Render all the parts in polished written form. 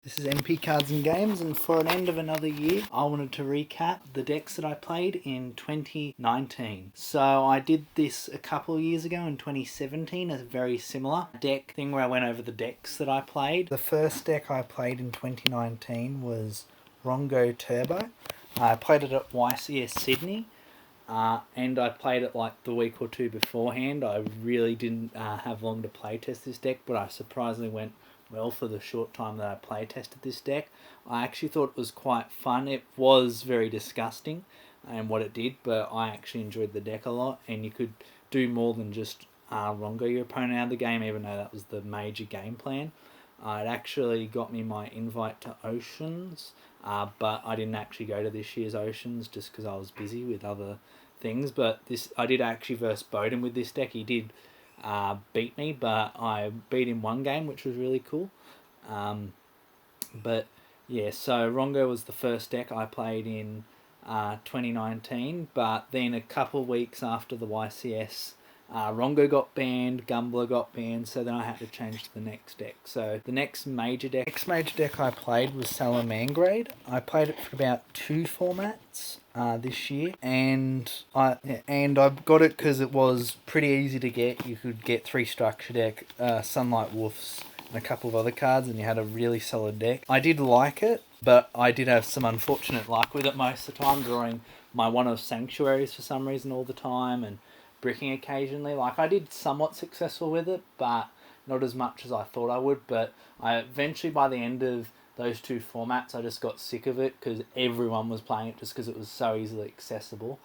This is MP Cards and Games, and for an end of another year, I wanted to recap the decks that I played in 2019. So I did this a couple of years ago in 2017, a very similar deck thing where I went over the decks that I played. The first deck I played in 2019 was Rongo Turbo. I played it at YCS Sydney. And I played it like the week or two beforehand. I really didn't have long to play test this deck, but I surprisingly went well for the short time that I play tested this deck. I actually thought it was quite fun. It was very disgusting and what it did, but I actually enjoyed the deck a lot, and you could do more than just Rongo your opponent out of the game, even though that was the major game plan. It actually got me my invite to Oceans, but I didn't actually go to this year's Oceans just because I was busy with other things. But this, I did actually verse Bowden with this deck. He did beat me, but I beat him one game, which was really cool. But yeah, so Rongo was the first deck I played in 2019, but then a couple of weeks after the YCS, Rongo got banned, Gumbler got banned, so then I had to change to the next deck. So the next major deck I played was Salamangrade. I played it for about 2 formats this year, and I got it because it was pretty easy to get. You could get 3 structure deck, Sunlight Wolves, and a couple of other cards, and you had a really solid deck. I did like it, but I did have some unfortunate luck with it most of the time, drawing my one of Sanctuaries for some reason all the time, and bricking occasionally. Like, I did somewhat successful with it, but not as much as I thought I would. But I eventually, by the end of those 2 formats, I just got sick of it because everyone was playing it just because it was so easily accessible.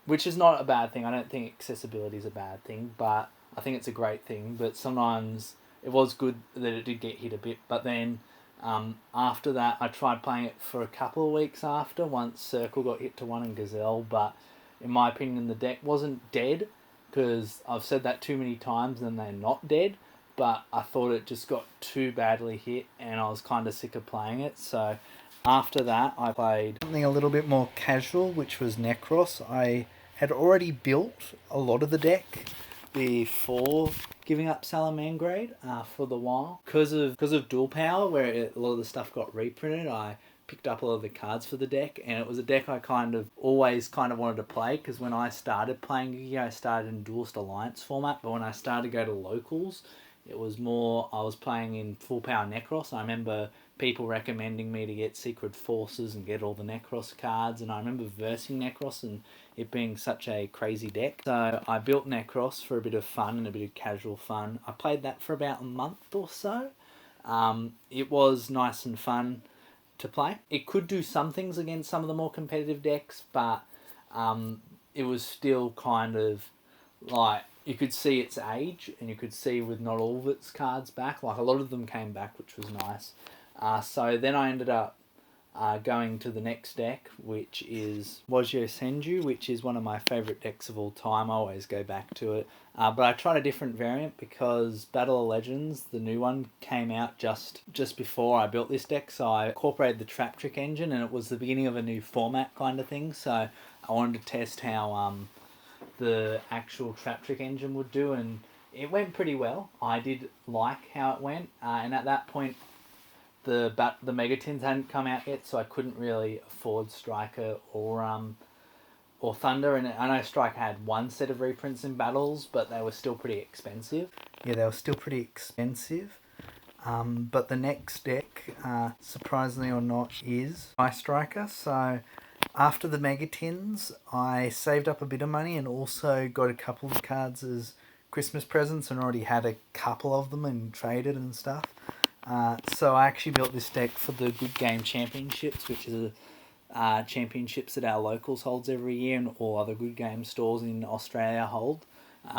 Which is not a bad thing. I don't think accessibility is a bad thing, but I think it's a great thing. But sometimes it was good that it did get hit a bit. But then after that, I tried playing it for a couple of weeks after, once Circle got hit to 1 and Gazelle, but in my opinion, the deck wasn't dead, because I've said that too many times and they're not dead, but I thought it just got too badly hit and I was kind of sick of playing it. So after that, I played something a little bit more casual, which was Necros. I had already built a lot of the deck before giving up Salamangrade for the while. Because of Dual Power, where a lot of the stuff got reprinted, I picked up a lot of the cards for the deck, and it was a deck I always wanted to play, because when I started playing Yu-Gi-Oh! I started in Duelist Alliance format, but when I started to go to locals, it was more, I was playing in full power Necros. I remember people recommending me to get Secret Forces and get all the Necros cards, and I remember versing Necros and it being such a crazy deck. So I built Necros for a bit of fun and a bit of casual fun. I played that for about a month or so. It was nice and fun to play. It could do some things against some of the more competitive decks, but it was still kind of like, you could see its age, and you could see with not all of its cards back. Like, a lot of them came back, which was nice. So then I ended up going to the next deck, which is Wajio Senju, which is one of my favourite decks of all time. I always go back to it. But I tried a different variant because Battle of Legends, the new one, came out just before I built this deck. So I incorporated the Trap Trick engine, and it was the beginning of a new format kind of thing. So I wanted to test how the actual Trap Trick engine would do, and it went pretty well. I did like how it went, and at that point, the Megatins hadn't come out yet, so I couldn't really afford Striker or Thunder. And I know Striker had 1 set of reprints in battles, but they were still pretty expensive. Yeah, they were still pretty expensive. But the next deck, surprisingly or not, is Ice Striker. So after the Megatins, I saved up a bit of money and also got a couple of cards as Christmas presents, and already had a couple of them and traded and stuff. So I actually built this deck for the Good Game Championships, which is a championships that our locals holds every year, and all other Good Game stores in Australia hold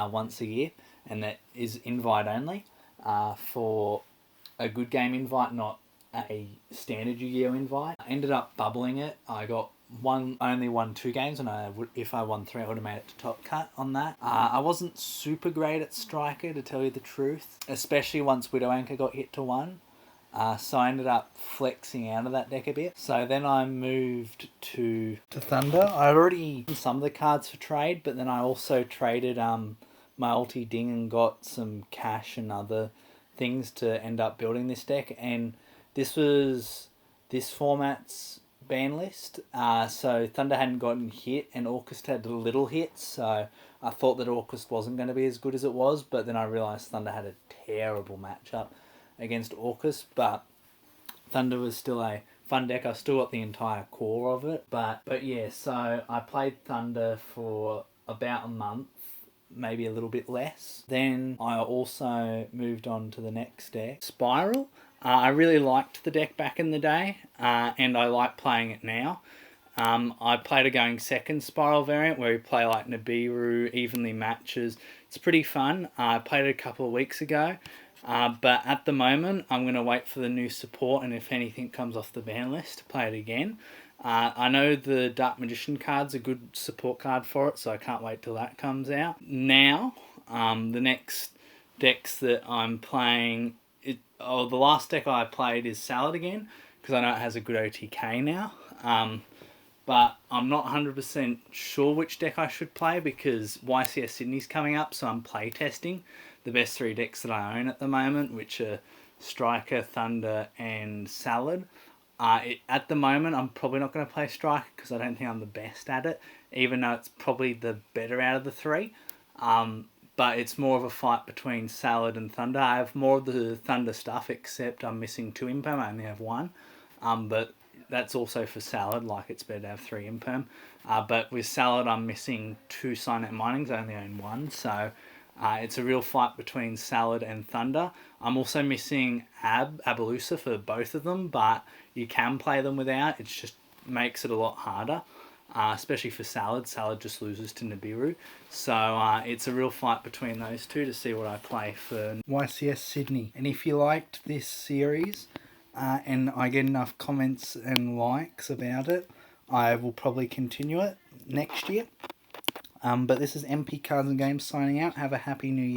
once a year, and that is invite only for a Good Game invite, not a standard Yu-Gi-Oh invite. I ended up bubbling it. I got only won 2 games, and if I won 3, I would have made it to top cut on that. I wasn't super great at Striker, to tell you the truth, especially once Widow Anchor got hit to 1. So I ended up flexing out of that deck a bit. So then I moved to Thunder. I had already done some of the cards for trade, but then I also traded my ulti ding and got some cash and other things to end up building this deck, and this was this format's ban list. So Thunder hadn't gotten hit, and Orcust had little hits, so I thought that Orcust wasn't going to be as good as it was, but then I realised Thunder had a terrible matchup against Orcust, but Thunder was still a fun deck. I still got the entire core of it, but yeah, so I played Thunder for about a month, maybe a little bit less. Then I also moved on to the next deck, Spiral. I really liked the deck back in the day, and I like playing it now. I played a going second Spiral variant where we play like Nibiru, evenly matches. It's pretty fun. I played it a couple of weeks ago, but at the moment I'm going to wait for the new support, and if anything comes off the ban list, to play it again. I know the Dark Magician card's a good support card for it, so I can't wait till that comes out. Now, the next decks that I'm playing, the last deck I played is Salad again, because I know it has a good OTK now. But I'm not 100% sure which deck I should play because YCS Sydney's coming up, so I'm play testing the best 3 decks that I own at the moment, which are Striker, Thunder, and Salad. At the moment, I'm probably not going to play Striker because I don't think I'm the best at it, even though it's probably the better out of the 3. But it's more of a fight between Salad and Thunder. I have more of the Thunder stuff, except I'm missing 2 Imperm. I only have 1. But that's also for Salad, like it's better to have 3 Imperm. But with Salad, I'm missing 2 Signet Minings. I only own 1, so it's a real fight between Salad and Thunder. I'm also missing Abalusa for both of them, but you can play them without. It just makes it a lot harder. Especially for Salad. Salad just loses to Nibiru. So it's a real fight between those two to see what I play for YCS Sydney. And if you liked this series, and I get enough comments and likes about it, I will probably continue it next year. But this is MP Cards and Games signing out. Have a happy new year.